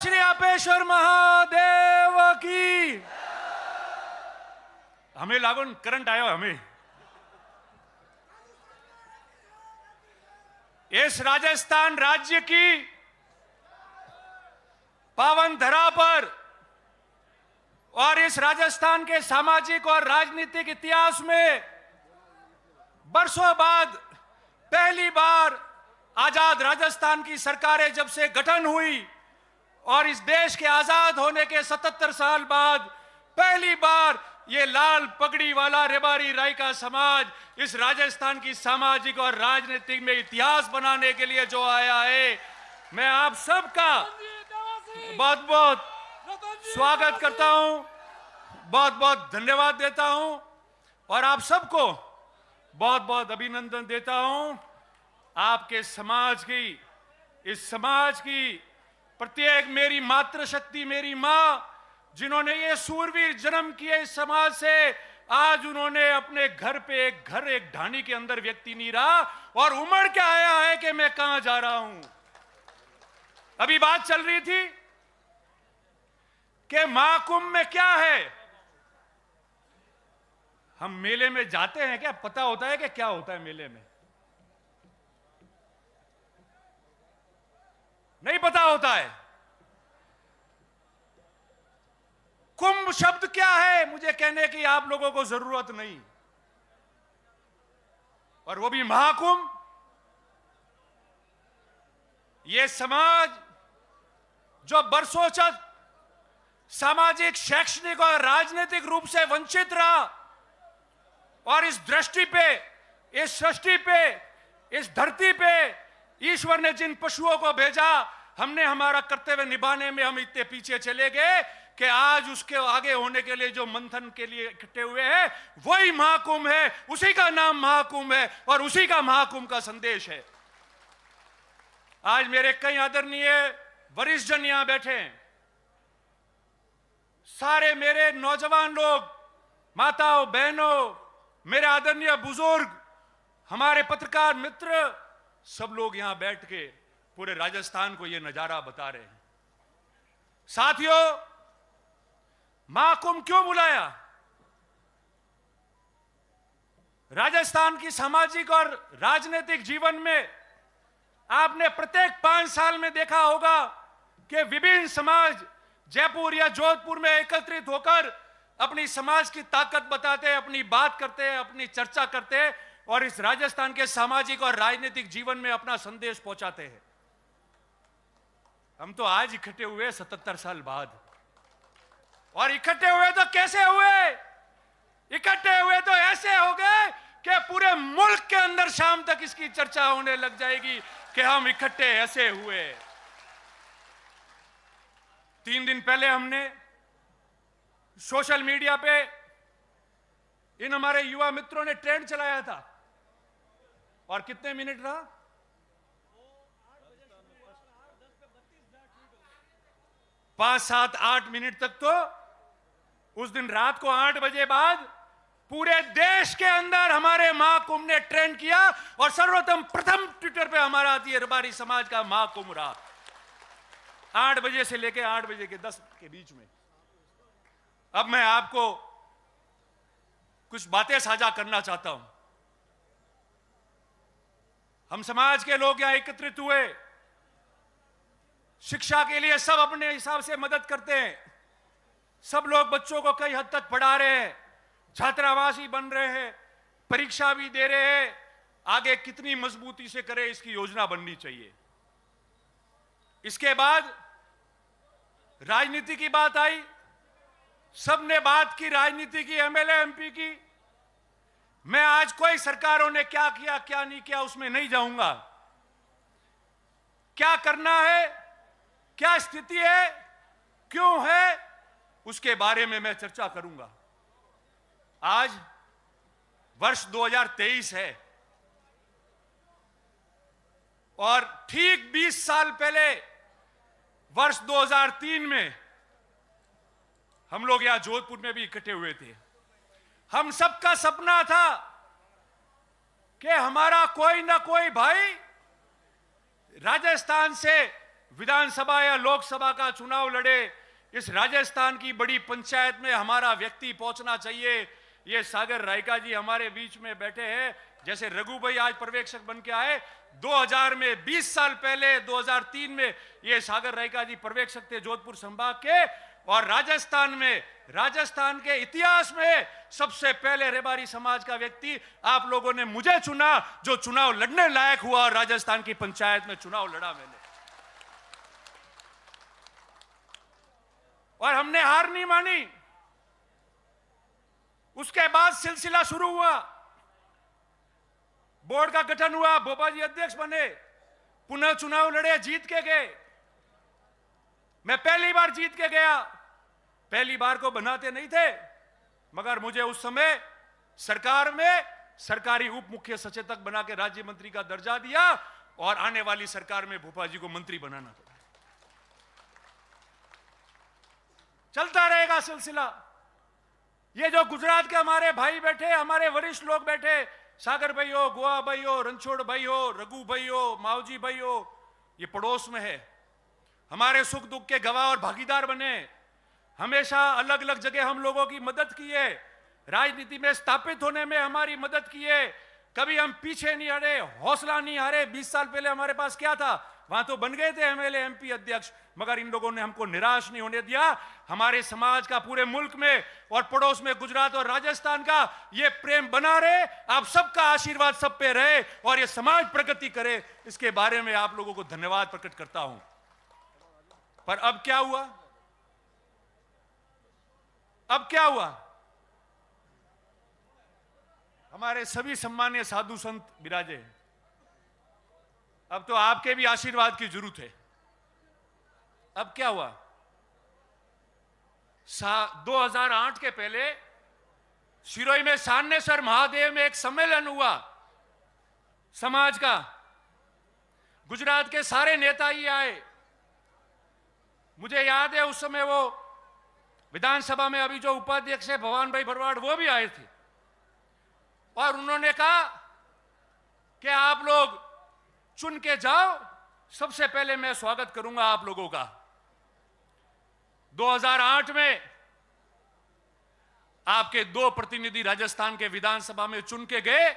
श्री अपेश्वर महादेव की। हमें लागू करंट आयो हमें इस राजस्थान राज्य की पावन धरा पर और इस राजस्थान के सामाजिक और राजनीतिक इतिहास में बरसों बाद पहली बार आजाद राजस्थान की सरकारें जब से गठन हुई और इस देश के आजाद होने के 77 साल बाद पहली बार ये लाल पगड़ी वाला रेबारी राय का समाज इस राजस्थान की सामाजिक और राजनीतिक में इतिहास बनाने के लिए जो आया है, मैं आप सबका बहुत बहुत स्वागत करता हूं, बहुत बहुत धन्यवाद देता हूं और आप सबको बहुत बहुत अभिनंदन देता हूं। आपके समाज की, इस समाज की प्रत्येक मेरी मातृशक्ति, मेरी मां, जिन्होंने ये सूरवीर जन्म किए इस समाज से, आज उन्होंने अपने घर पे एक ढानी के अंदर व्यक्ति नहीं रहा और उमड़ के आया है कि मैं कहां जा रहा हूं। अभी बात चल रही थी कि महाकुंभ में क्या है। हम मेले में जाते हैं, क्या पता होता है कि क्या होता है मेले में? नहीं पता होता है। कुंभ शब्द क्या है मुझे कहने की आप लोगों को जरूरत नहीं, और वो भी महाकुंभ। ये समाज जो बरसों तक सामाजिक, शैक्षणिक और राजनीतिक रूप से वंचित रहा और इस दृष्टि पे, इस सृष्टि पे, इस धरती पे ईश्वर ने जिन पशुओं को भेजा, हमने हमारा कर्तव्य निभाने में हम इतने पीछे चले गए कि आज उसके आगे होने के लिए जो मंथन के लिए इकट्ठे हुए हैं वही महाकुंभ है। उसी का नाम महाकुंभ है और उसी का महाकुंभ का संदेश है। आज मेरे कई आदरणीय वरिष्ठ जन यहां बैठे हैं, सारे मेरे नौजवान लोग, माताओं, बहनों, मेरे आदरणीय बुजुर्ग, हमारे पत्रकार मित्र, सब लोग यहां बैठ के पूरे राजस्थान को यह नजारा बता रहे हैं। साथियों, महाकुंभ क्यों बुलाया? राजस्थान की सामाजिक और राजनीतिक जीवन में आपने प्रत्येक 5 साल में देखा होगा कि विभिन्न समाज जयपुर या जोधपुर में एकत्रित होकर अपनी समाज की ताकत बताते हैं, अपनी बात करते हैं, अपनी चर्चा करते हैं और इस राजस्थान के सामाजिक और राजनीतिक जीवन में अपना संदेश पहुंचाते हैं। हम तो आज इकट्ठे हुए 77 साल बाद, और इकट्ठे हुए तो कैसे हुए? इकट्ठे हुए तो ऐसे हो गए कि पूरे मुल्क के अंदर शाम तक इसकी चर्चा होने लग जाएगी कि हम इकट्ठे ऐसे हुए। 3 दिन पहले हमने सोशल मीडिया पे इन हमारे युवा मित्रों ने ट्रेंड चलाया था, और कितने मिनट रहा? 5, 7, 8 मिनट तक। तो उस दिन रात को 8 बजे बाद पूरे देश के अंदर हमारे महाकुंभ ने ट्रेंड किया और सर्वप्रथम प्रथम ट्विटर पे हमारा रेबारी समाज का महाकुंभ रहा, 8 बजे से लेकर 8 बजे के 10 के बीच में। अब मैं आपको कुछ बातें साझा करना चाहता हूं। हम समाज के लोग यहां एकत्रित हुए, शिक्षा के लिए सब अपने हिसाब से मदद करते हैं, सब लोग बच्चों को कई हद तक पढ़ा रहे हैं, छात्रावासी बन रहे हैं, परीक्षा भी दे रहे हैं। आगे कितनी मजबूती से करें इसकी योजना बननी चाहिए। इसके बाद राजनीति की बात आई, सबने बात की राजनीति की, एमएलए एमपी की। मैं आज कोई सरकारों ने क्या किया क्या नहीं किया उसमें नहीं जाऊंगा। क्या करना है, क्या स्थिति है, क्यों है, उसके बारे में मैं चर्चा करूंगा। आज वर्ष 2023 है और ठीक 20 साल पहले वर्ष 2003 में हम लोग यहां जोधपुर में भी इकट्ठे हुए थे। हम सबका सपना था कि हमारा कोई ना कोई भाई राजस्थान से विधानसभा या लोकसभा का चुनाव लड़े, इस राजस्थान की बड़ी पंचायत में हमारा व्यक्ति पहुंचना चाहिए। ये सागर रायका जी हमारे बीच में बैठे हैं, जैसे रघु भाई आज पर्यवेक्षक बन के आए, 2000 में 20 साल पहले 2003 में ये सागर रायका जी पर्यवेक्षक थे जोधपुर संभाग के। और राजस्थान के इतिहास में सबसे पहले रेबारी समाज का व्यक्ति आप लोगों ने मुझे चुना, जो चुनाव लड़ने लायक हुआ और राजस्थान की पंचायत में चुनाव लड़ा मैंने। और हमने हार नहीं मानी। उसके बाद सिलसिला शुरू हुआ, बोर्ड का गठन हुआ, बोबा जी अध्यक्ष बने, पुनः चुनाव लड़े, जीत के गए। मैं पहली बार जीत के गया, पहली बार को बनाते नहीं थे, मगर मुझे उस समय सरकार में सरकारी उप मुख्य सचेतक बना के राज्य मंत्री का दर्जा दिया और आने वाली सरकार में भोपा जी को मंत्री बनाना था। चलता रहेगा सिलसिला। ये जो गुजरात के हमारे भाई बैठे, हमारे वरिष्ठ लोग बैठे, सागर भाई हो, गोवा भाई हो, रणछोड़ भाई हो, रघु भाई हो, मावजी भाई हो, ये पड़ोस में है, हमारे सुख दुख के गवाह और भागीदार बने। हमेशा अलग अलग जगह हम लोगों की मदद की है, राजनीति में स्थापित होने में हमारी मदद की है। कभी हम पीछे नहीं हटे, हौसला नहीं हारे। 20 साल पहले हमारे पास क्या था, वहां तो बन गए थे एमएलए एमपी अध्यक्ष, मगर इन लोगों ने हमको निराश नहीं होने दिया। हमारे समाज का पूरे मुल्क में और पड़ोस में गुजरात और राजस्थान का ये प्रेम बना रहे, आप सबका आशीर्वाद सब पे रहे और ये समाज प्रगति करे, इसके बारे में आप लोगों को धन्यवाद प्रकट करता हूं। पर अब क्या हुआ, अब क्या हुआ? हमारे सभी सम्मानीय साधु संत विराजे, अब तो आपके भी आशीर्वाद की जरूरत है। अब क्या हुआ? 2008 के पहले सिरोही में सान्नेसर महादेव में एक सम्मेलन हुआ समाज का, गुजरात के सारे नेता ही आए। मुझे याद है उस समय वो विधानसभा में अभी जो उपाध्यक्ष है भवान भाई भरवाड़, वो भी आए थे और उन्होंने कहा कि आप लोग चुन के जाओ, सबसे पहले मैं स्वागत करूंगा आप लोगों का। 2008 में आपके 2 प्रतिनिधि राजस्थान के विधानसभा में चुन के गए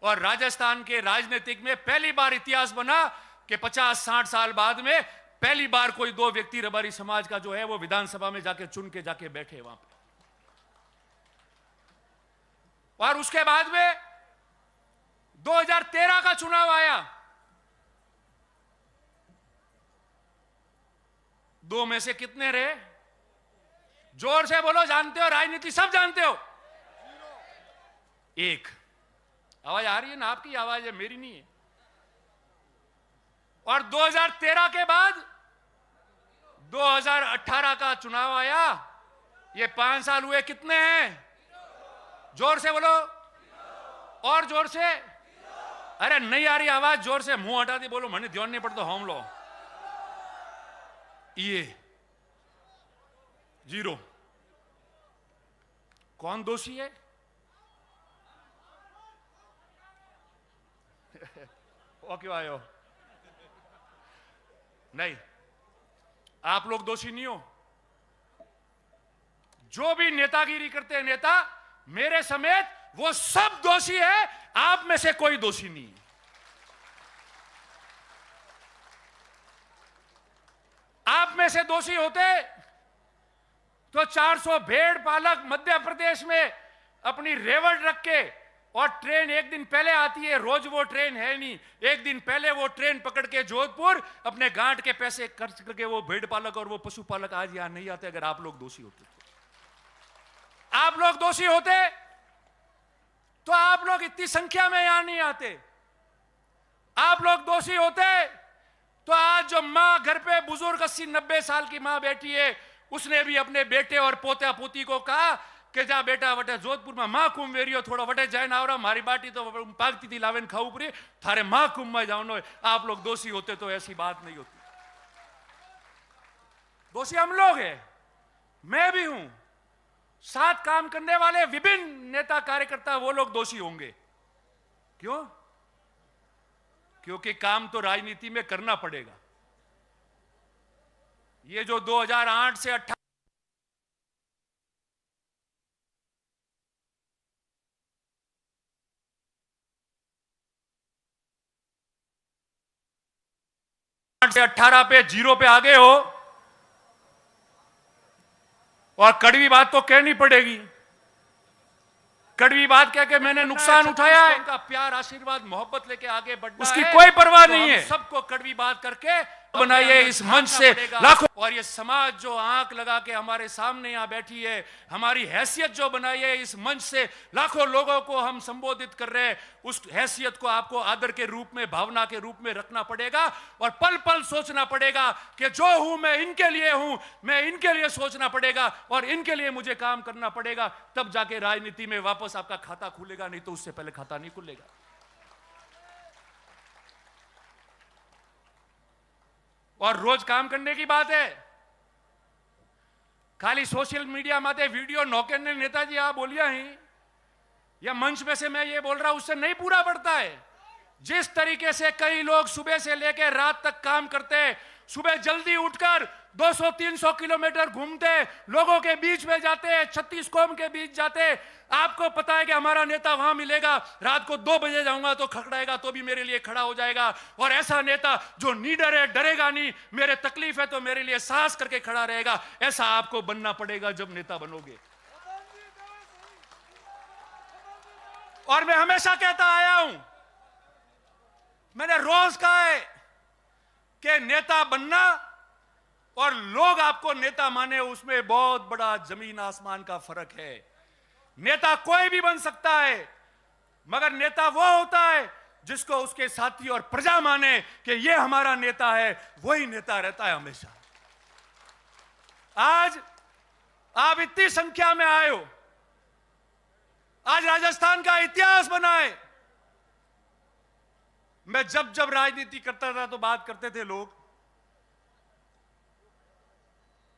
और राजस्थान के राजनीतिक में पहली बार इतिहास बना कि 50-60 साल बाद में पहली बार कोई 2 व्यक्ति रबारी समाज का जो है वो विधानसभा में जाके चुन के जाके बैठे वहां पे। और उसके बाद में 2013 का चुनाव आया, 2 में से कितने रहे? जोर से बोलो, जानते हो राजनीति सब जानते हो? 1। आवाज आ रही है ना? आपकी आवाज है, मेरी नहीं है। और 2013 के बाद 2018 का चुनाव आया, ये 5 साल हुए, कितने हैं? जोर से बोलो, और जोर से। अरे नहीं आ रही आवाज, जोर से, मुंह हटा दी बोलो, मैंने ध्यान नहीं पड़ता हम लो। ये 0। कौन दोषी है? वो क्यों आए हो? नहीं, आप लोग दोषी नहीं हो। जो भी नेतागिरी करते हैं नेता, मेरे समेत, वो सब दोषी है, आप में से कोई दोषी नहीं है। आप में से दोषी होते तो 400 भेड़ पालक मध्य प्रदेश में अपनी रेवड़ रख के, और ट्रेन एक दिन पहले आती है, रोज वो ट्रेन है नहीं, एक दिन पहले वो ट्रेन पकड़ के जोधपुर अपने गांठ के पैसे खर्च करके वो भेड़ पालक और वो पशुपालक आज यहां नहीं आते अगर आप लोग दोषी होते। आप लोग दोषी होते तो आप लोग इतनी संख्या में यहां नहीं आते। आप लोग दोषी होते तो आज जो मां घर पे बुजुर्ग 80-90 साल की मां बैठी है, उसने भी अपने बेटे और पोता पोती को कहा कि जा बेटा वटे जोधपुर में मां कुंभ वेरियो थोड़ा वटे जाए ना आवरा, मारी बाटी तो पागती थी लावेन खाऊ पड़ी, थारे मां कुंभ में जाओ। आप लोग दोषी होते तो ऐसी बात नहीं होती। दोषी हम लोग हैं, मैं भी हूं, साथ काम करने वाले विभिन्न नेता कार्यकर्ता, वो लोग दोषी होंगे। क्यों? क्योंकि काम तो राजनीति में करना पड़ेगा। ये जो 2008 से 18 से 18 पे जीरो पे आगे हो, और कड़वी बात तो कहनी पड़ेगी। कड़वी बात कह के मैंने नुकसान उठाया है, उनका प्यार आशीर्वाद मोहब्बत लेके आगे बढ़ना, उसकी कोई परवाह नहीं है। सबको कड़वी बात करके बनाइए इस मंच से लाखों, और ये समाज जो आंख लगा के हमारे सामने यहां बैठी है, हमारी हैसियत जो बनाई है इस मंच से लाखों लोगों को हम संबोधित कर रहे हैं, उस हैसियत को आपको आदर के रूप में, भावना के रूप में रखना पड़ेगा, और पल पल सोचना पड़ेगा कि जो हूं मैं इनके लिए हूं, मैं इनके लिए सोचना पड़ेगा और इनके लिए मुझे काम करना पड़ेगा, तब जाके राजनीति में वापस आपका खाता खुलेगा, नहीं तो उससे पहले खाता नहीं खुलेगा। और रोज काम करने की बात है, खाली सोशल मीडिया माते वीडियो नौके ने नेताजी आप बोलिया ही, या मंच में से मैं ये बोल रहा हूं, उससे नहीं पूरा पड़ता है। जिस तरीके से कई लोग सुबह से लेकर रात तक काम करते हैं, सुबह जल्दी उठकर 200-300 किलोमीटर घूमते, लोगों के बीच में जाते, 36 कौम के बीच जाते, आपको पता है कि हमारा नेता वहां मिलेगा, रात को 2 बजे जाऊंगा तो खड़खड़ाएगा तो भी मेरे लिए खड़ा हो जाएगा, और ऐसा नेता जो निडर है, डरेगा नहीं, मेरे तकलीफ है तो मेरे लिए साहस करके खड़ा रहेगा, ऐसा आपको बनना पड़ेगा जब नेता बनोगे। और मैं हमेशा कहता आया हूं, मैंने रोज कहा है कि नेता बनना और लोग आपको नेता माने, उसमें बहुत बड़ा जमीन आसमान का फर्क है। नेता कोई भी बन सकता है, मगर नेता वो होता है जिसको उसके साथी और प्रजा माने कि ये हमारा नेता है, वही नेता रहता है हमेशा। आज आप इतनी संख्या में आए हो, आज राजस्थान का इतिहास बना है। मैं जब जब राजनीति करता था तो बात करते थे लोग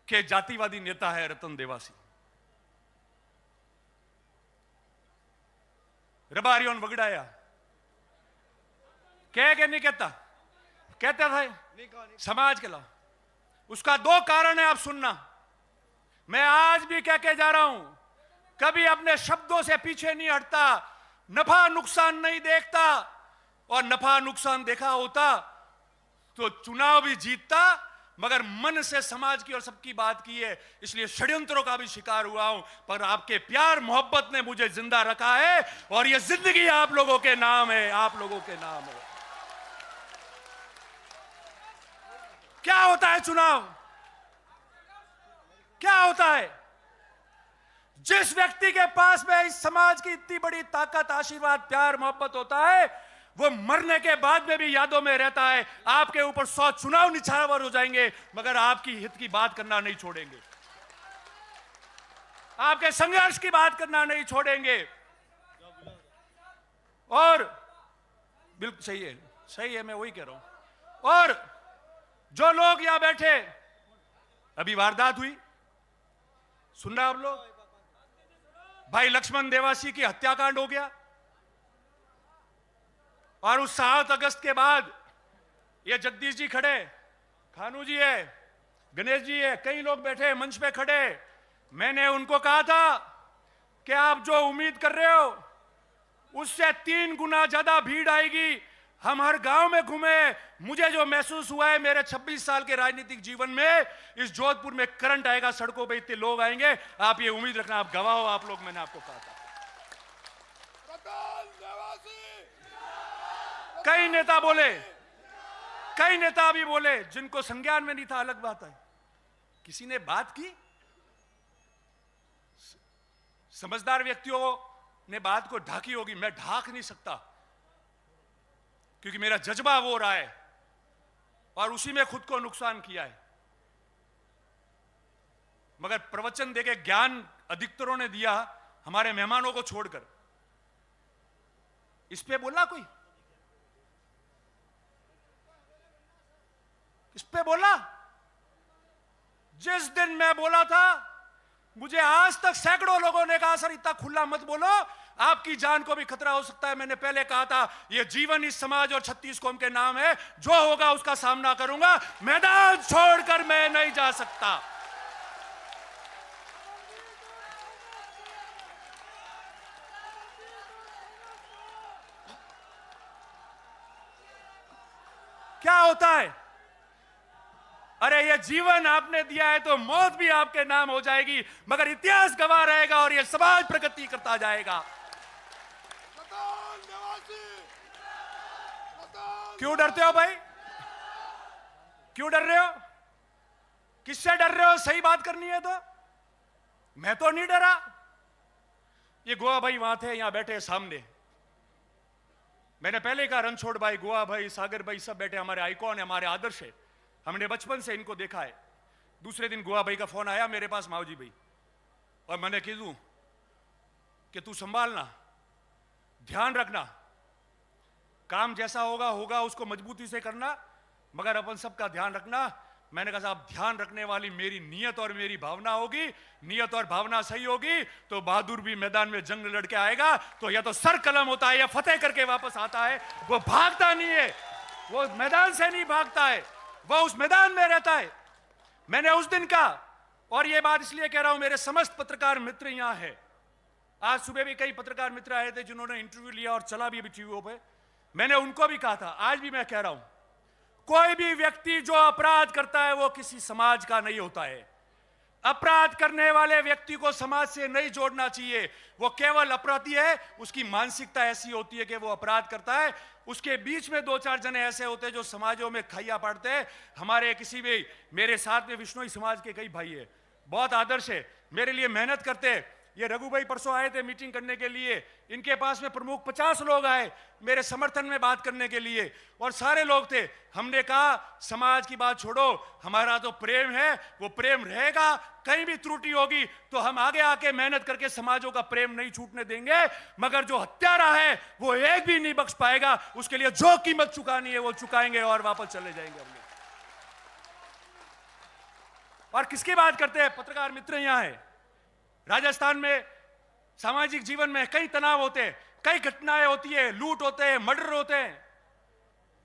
कि जातिवादी नेता है रतन देवासी, रबारियों वगड़ाया, कह के नहीं कहता, कहता था समाज के लाओ। उसका 2 कारण है, आप सुनना। मैं आज भी कह के जा रहा हूं, कभी अपने शब्दों से पीछे नहीं हटता, नफा नुकसान नहीं देखता, और नफा नुकसान देखा होता तो चुनाव भी जीतता, मगर मन से समाज की और सबकी बात की है, इसलिए षड्यंत्रों का भी शिकार हुआ हूं, पर आपके प्यार मोहब्बत ने मुझे जिंदा रखा है, और यह जिंदगी आप लोगों के नाम है, आप लोगों के नाम है। क्या होता है चुनाव, क्या होता है? जिस व्यक्ति के पास में इस समाज की इतनी बड़ी ताकत, आशीर्वाद, प्यार, मोहब्बत होता है, वो मरने के बाद में भी यादों में रहता है। आपके ऊपर 100 चुनाव निछावर हो जाएंगे, मगर आपकी हित की बात करना नहीं छोड़ेंगे, आपके संघर्ष की बात करना नहीं छोड़ेंगे। और बिल्कुल सही है, मैं वही कह रहा हूं। और जो लोग यहां बैठे, अभी वारदात हुई, सुन रहे आप लोग, भाई लक्ष्मण देवासी की हत्याकांड हो गया, और उस 7 अगस्त के बाद ये जगदीश जी खड़े, खानू जी है, गणेश जी है, कई लोग बैठे मंच पे खड़े, मैंने उनको कहा था कि आप जो उम्मीद कर रहे हो उससे 3 गुना ज्यादा भीड़ आएगी। हम हर गांव में घूमे, मुझे जो महसूस हुआ है मेरे 26 साल के राजनीतिक जीवन में, इस जोधपुर में करंट आएगा, सड़कों पे इतने लोग आएंगे, आप ये उम्मीद रखना, आप गवाह हो आप लोग, मैंने आपको कहा था। कई नेता बोले, कई नेता भी बोले, जिनको संज्ञान में नहीं था, अलग बात है। किसी ने बात की, समझदार व्यक्तियों ने बात को ढाकी होगी, मैं ढाक नहीं सकता, क्योंकि मेरा जज्बा वो रहा है, और उसी में खुद को नुकसान किया है। मगर प्रवचन देके ज्ञान अधिकतरों ने दिया, हमारे मेहमानों को छोड़कर। इस पे बोला कोई, इस पे बोला? जिस दिन मैं बोला था, मुझे आज तक सैकड़ों लोगों ने कहा सर इतना खुला मत बोलो, आपकी जान को भी खतरा हो सकता है। मैंने पहले कहा था, यह जीवन इस समाज और 36 कौम के नाम है। जो होगा उसका सामना करूंगा, मैदान छोड़कर मैं नहीं जा सकता। क्या होता है? अरे ये जीवन आपने दिया है तो मौत भी आपके नाम हो जाएगी, मगर इतिहास गवाह रहेगा और ये समाज प्रगति करता जाएगा। क्यों डरते हो भाई? क्यों डर रहे हो? किससे डर रहे हो? सही बात करनी है तो। मैं तो नहीं डरा। ये गोवा भाई वहां थे, यहां बैठे सामने। मैंने पहले कहा, रणछोड़ भाई, गोवा भाई, सागर भाई सब बैठे, हमारे आइकॉन है, हमारे आदर्श है। हमने बचपन से इनको देखा है। दूसरे दिन गोवा भाई का फोन आया मेरे पास, माओजी भाई, और मैंने कह कि तू संभालना, ध्यान रखना, काम जैसा होगा होगा, उसको मजबूती से करना, मगर अपन सबका ध्यान रखना। मैंने कहा साहब, ध्यान रखने वाली मेरी नीयत और मेरी भावना होगी। नीयत और भावना सही होगी तो बहादुर भी मैदान में जंग लड़के आएगा तो या तो सर कलम होता है या फतेह करके वापस आता है। वो भागता नहीं है, वो मैदान से नहीं भागता है, वो उस मैदान में रहता है। मैंने उस दिन का, और ये बात इसलिए कह रहा हूं, मेरे समस्त पत्रकार मित्र यहां है। आज सुबह भी कई पत्रकार मित्र आए थे जिन्होंने इंटरव्यू लिया और चला भी टीवी पे। मैंने उनको भी कहा था, आज भी मैं कह रहा हूं, कोई भी व्यक्ति जो अपराध करता है वो किसी समाज का नहीं होता है। अपराध करने वाले व्यक्ति को समाज से नहीं जोड़ना चाहिए। वो केवल अपराधी है, उसकी मानसिकता ऐसी होती है कि वो अपराध करता है। उसके बीच में दो चार जने ऐसे होते हैं जो समाजों में खैया पाड़ते हैं। हमारे किसी भी, मेरे साथ में विश्नोई समाज के कई भाई है, बहुत आदर्श है, मेरे लिए मेहनत करते हैं। ये रघु भाई परसों आए थे मीटिंग करने के लिए, इनके पास में प्रमुख 50 लोग आए मेरे समर्थन में बात करने के लिए, और सारे लोग थे। हमने कहा समाज की बात छोड़ो, हमारा तो प्रेम है, वो प्रेम रहेगा। कहीं भी त्रुटि होगी तो हम आगे आके मेहनत करके समाजों का प्रेम नहीं छूटने देंगे, मगर जो हत्यारा है वो एक भी नहीं बख्श पाएगा। उसके लिए जो कीमत चुकानी है वो चुकाएंगे और वापस चले जाएंगे हम लोग। और किसकी बात करते हैं? पत्रकार मित्र यहां है। राजस्थान में सामाजिक जीवन में कई तनाव होते हैं, कई घटनाएं होती है, लूट होते हैं, मर्डर होते हैं।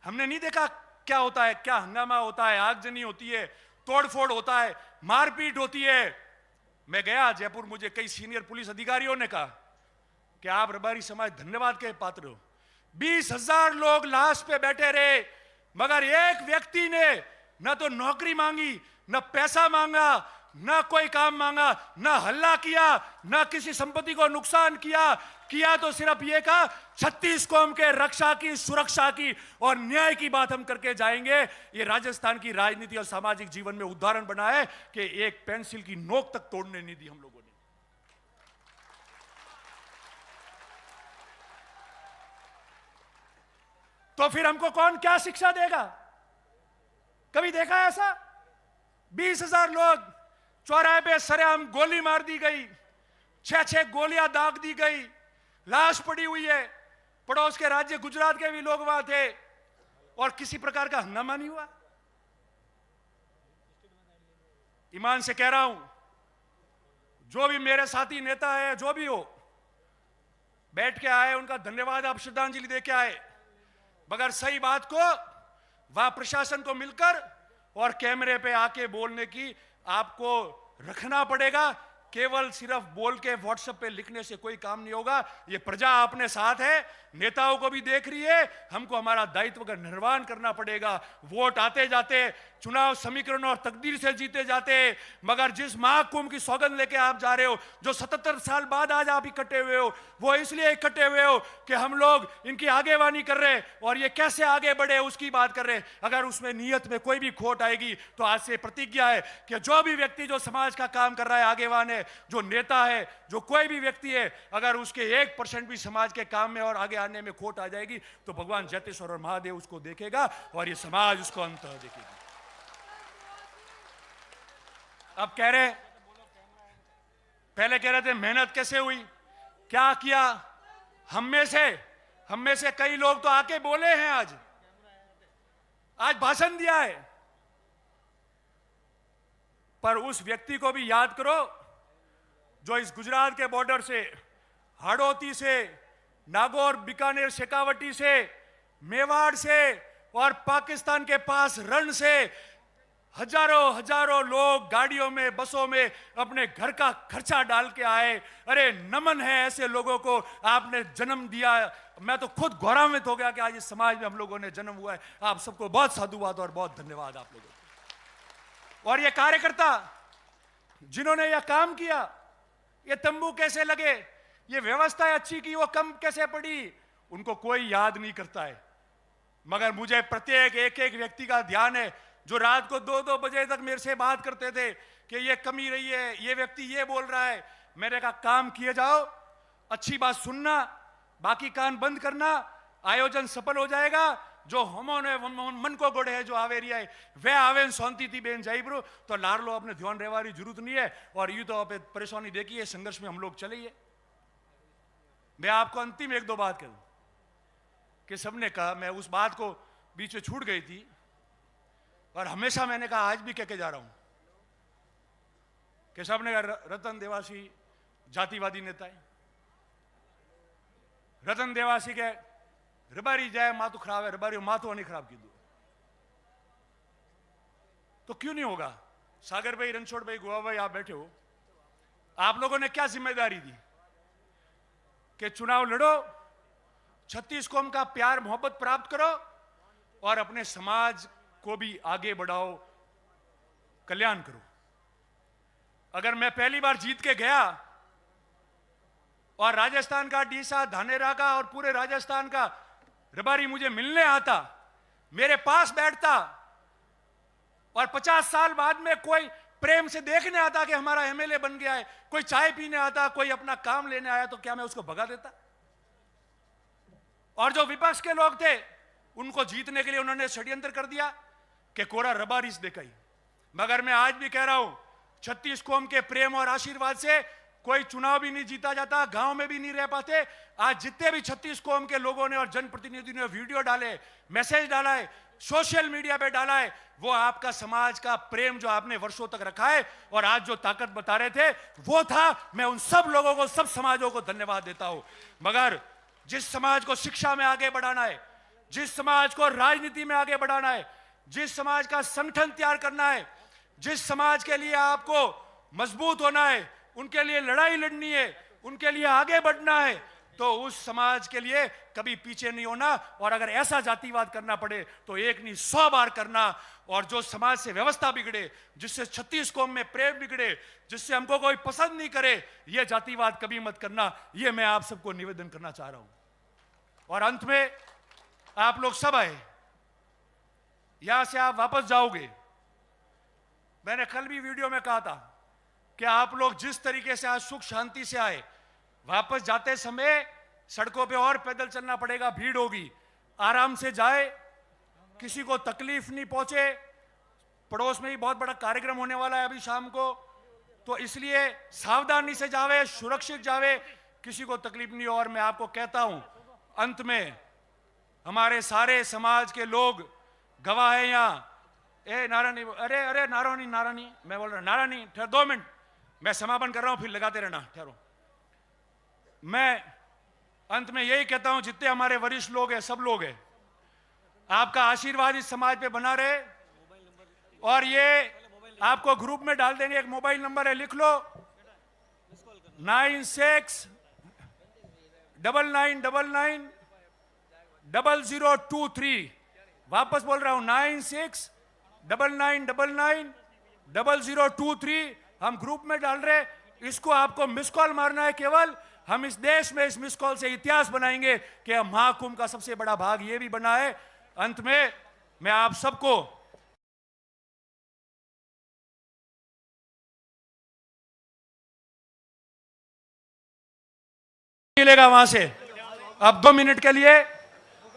हमने नहीं देखा क्या होता है, क्या हंगामा होता है, आगजनी होती है, तोड़फोड़ होता है, मारपीट होती है। मैं गया जयपुर, मुझे कई सीनियर पुलिस अधिकारियों ने कहा कि आप रबारी समाज धन्यवाद के पात्र हो। 20,000 लोग लाश पे बैठे रहे, मगर एक व्यक्ति ने न तो नौकरी मांगी, न पैसा मांगा, ना कोई काम मांगा, ना हल्ला किया, ना किसी संपत्ति को नुकसान किया तो सिर्फ ये कहा 36 कौम के रक्षा की, सुरक्षा की और न्याय की बात हम करके जाएंगे। ये राजस्थान की राजनीति और सामाजिक जीवन में उदाहरण बना है कि एक पेंसिल की नोक तक तोड़ने नहीं दी हम लोगों ने। तो फिर हमको कौन क्या शिक्षा देगा? कभी देखा है ऐसा? 20,000 लोग चौराहे पे सरेआम गोली मार दी गई, 6-6 गोलियां दाग दी गई, लाश पड़ी हुई है। पड़ोस के राज्य गुजरात के भी लोग वहां थे और किसी प्रकार का हंगामा नहीं हुआ। ईमान से कह रहा हूं, जो भी मेरे साथी नेता है, जो भी हो, बैठ के आए उनका धन्यवाद, आप श्रद्धांजलि दे के आए, मगर सही बात को वहां प्रशासन को मिलकर और कैमरे पे आके बोलने की आपको रखना पड़ेगा। केवल सिर्फ बोल के व्हाट्सएप पे लिखने से कोई काम नहीं होगा। ये प्रजा अपने साथ है, नेताओं को भी देख रही है, हमको हमारा दायित्व का निर्वहन करना पड़ेगा। वोट आते जाते, चुनाव समीकरण और तकदीर से जीते जाते, मगर जिस महाकुंभ की सौगंध लेके आप जा रहे हो, जो 77 साल बाद आज आप इकट्ठे हुए हो, वो इसलिए इकट्ठे हुए हो कि हम लोग इनकी आगेवानी कर रहे और ये कैसे आगे बढ़े उसकी बात कर रहे। अगर उसमें नीयत में कोई भी खोट आएगी तो आज से प्रतिज्ञा है कि जो भी व्यक्ति जो समाज का काम कर रहा है, आगेवान है, जो नेता है, जो कोई भी व्यक्ति है, अगर उसके 1% भी समाज के काम में और आगे आने में खोट आ जाएगी तो भगवान जैतेश्वर और महादेव उसको देखेगा और ये समाज उसको अंत देखेगी। अब कह रहे, पहले कह रहे थे मेहनत कैसे हुई, क्या किया। हम में से कई लोग तो आके बोले हैं, आज भाषण दिया है, पर उस व्यक्ति को भी याद करो जो इस गुजरात के बॉर्डर से हाड़ौती से, नागौर, बीकानेर, शेखावटी से, मेवाड़ से और पाकिस्तान के पास रण से हजारों हजारों लोग गाड़ियों में, बसों में अपने घर का खर्चा डाल के आए। अरे नमन है ऐसे लोगों को, आपने जन्म दिया। मैं तो खुद गौरवान्वित हो गया कि आज इस समाज में हम लोगों ने जन्म हुआ है। आप सबको बहुत साधुवाद और बहुत धन्यवाद आप लोगों को। और ये कार्यकर्ता जिन्होंने यह काम किया, ये तंबू कैसे लगे, ये व्यवस्था अच्छी की, वो कम कैसे पड़ी, उनको कोई याद नहीं करता है। मगर मुझे प्रत्येक एक एक व्यक्ति का ध्यान है जो रात को 2-2 बजे तक मेरे से बात करते थे कि ये कमी रही है, ये व्यक्ति ये बोल रहा है। मैंने कहा काम किए जाओ, अच्छी बात सुनना, बाकी कान बंद करना, आयोजन सफल हो जाएगा। जो हमोने मन को गोड़े है जो आवे रही है वह आवे शांति थी बेन जाइब्रो तो लार लो, अपने ध्यान रहवारी जरूरत नहीं है। और यू तो आप परेशानी देखिए, संघर्ष में हम लोग चले। मैं आपको अंतिम 1-2 बात करूं कि सबने कहा, मैं उस बात को बीच में छूट गई थी और हमेशा मैंने कहा, आज भी कह के जा रहा हूं कि सबने कहा रतन देवासी जातिवादी नेता है। रतन देवासी के रबारी जाए मातो खराब है, रबारी मातो नहीं खराब की दो तो क्यों नहीं होगा। सागर भाई, रणछोड़ भाई, गोवा भाई, आप बैठे हो, आप लोगों ने क्या जिम्मेदारी दी कि चुनाव लड़ो, 36 कौम का प्यार मोहब्बत प्राप्त करो और अपने समाज को भी आगे बढ़ाओ, कल्याण करो। अगर मैं पहली बार जीत के गया और राजस्थान का डीसा, धानेरा का और पूरे राजस्थान का रबारी मुझे मिलने आता, मेरे पास बैठता और 50 साल बाद में कोई प्रेम से देखने आता कि हमारा एमएलए बन गया है, कोई चाय पीने आता, कोई अपना काम लेने आया, तो क्या मैं उसको भगा देता। और जो विपक्ष के लोग थे उनको जीतने के लिए उन्होंने षड्यंत्र कर दिया कि कोरा रबारी से दिखाई। मगर मैं आज भी कह रहा हूं, 36 कौम के प्रेम और आशीर्वाद से कोई चुनाव भी नहीं जीता जाता, गांव में भी नहीं रह पाते। आज जितने भी 36 कौम के लोगों ने और जनप्रतिनिधियों ने वीडियो डाले, मैसेज डाला है, सोशल मीडिया पे डाला है, वो आपका समाज का प्रेम जो आपने वर्षों तक रखा है और आज जो ताकत बता रहे थे वो था। मैं उन सब लोगों को, सब समाजों को धन्यवाद देता हूं। मगर जिस समाज को शिक्षा में आगे बढ़ाना है, जिस समाज को राजनीति में आगे बढ़ाना है, जिस समाज का संगठन तैयार करना है, जिस समाज के लिए आपको मजबूत होना है, उनके लिए लड़ाई लड़नी है, उनके लिए आगे बढ़ना है, तो उस समाज के लिए कभी पीछे नहीं होना। और अगर ऐसा जातिवाद करना पड़े तो एक नहीं 100 बार करना। और जो समाज से व्यवस्था बिगड़े, जिससे 36 कौम में प्रेम बिगड़े, जिससे हमको कोई पसंद नहीं करे, यह जातिवाद कभी मत करना। यह मैं आप सबको निवेदन करना चाह रहा हूं। और अंत में आप लोग सब आए, यहां से आप वापस जाओगे। मैंने कल भी वीडियो में कहा था कि आप लोग जिस तरीके से आज सुख शांति से आए, वापस जाते समय सड़कों पे और पैदल चलना पड़ेगा, भीड़ होगी, आराम से जाए, किसी को तकलीफ नहीं पहुंचे। पड़ोस में ही बहुत बड़ा कार्यक्रम होने वाला है अभी शाम को, तो इसलिए सावधानी से जावे, सुरक्षित जावे, किसी को तकलीफ नहीं हो। और मैं आपको कहता हूं, अंत में हमारे सारे समाज के लोग गवाह है यहाँ। नारायणी, अरे नारायणी, मैं बोल रहा नारायणी, ठहर 2 मिनट, मैं समापन कर रहा हूं, फिर लगाते रहना, ठहरो। मैं अंत में यही कहता हूं, जितने हमारे वरिष्ठ लोग हैं, सब लोग हैं, आपका आशीर्वाद इस समाज पे बना रहे। और ये आपको ग्रुप में डाल देंगे, एक मोबाइल नंबर है, लिख लो, 9699990023। वापस बोल रहा हूं, 9699990023। हम ग्रुप में डाल रहे, इसको आपको मिस कॉल मारना है केवल। हम इस देश में इस मिस कॉल से इतिहास बनाएंगे कि महाकुंभ का सबसे बड़ा भाग ये भी बना है। अंत में मैं आप सबको मिलेगा वहां से। अब 2 मिनट के लिए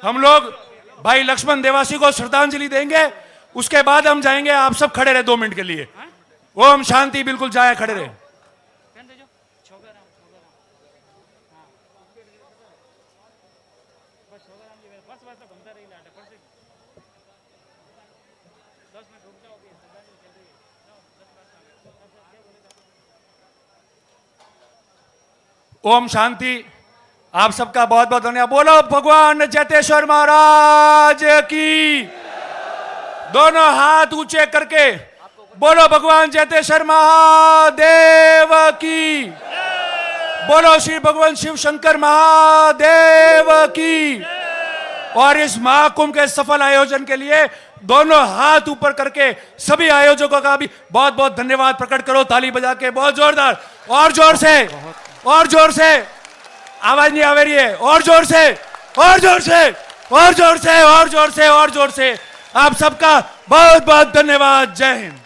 हम लोग भाई लक्ष्मण देवासी को श्रद्धांजलि देंगे, उसके बाद हम जाएंगे। आप सब खड़े रहे 2 मिनट के लिए। ओम शांति, बिल्कुल जाए, खड़े रहे। ओम शांति। आप सबका बहुत बहुत धन्यवाद। बोलो भगवान चेतेश्वर महाराज की। दोनों हाथ ऊंचे करके बोलो भगवान चेतेश्वर महादेव की। बोलो श्री भगवान शिव शंकर महादेव की। और इस महाकुंभ के सफल आयोजन के लिए दोनों हाथ ऊपर करके सभी आयोजकों का भी बहुत बहुत धन्यवाद प्रकट करो, ताली बजा के बहुत जोरदार। और जोर से, और जोर से, आवाज नहीं आ रही है, और जोर से, और जोर से, और जोर से, और जोर से, और जोर से। आप सबका बहुत बहुत धन्यवाद। जय हिंद।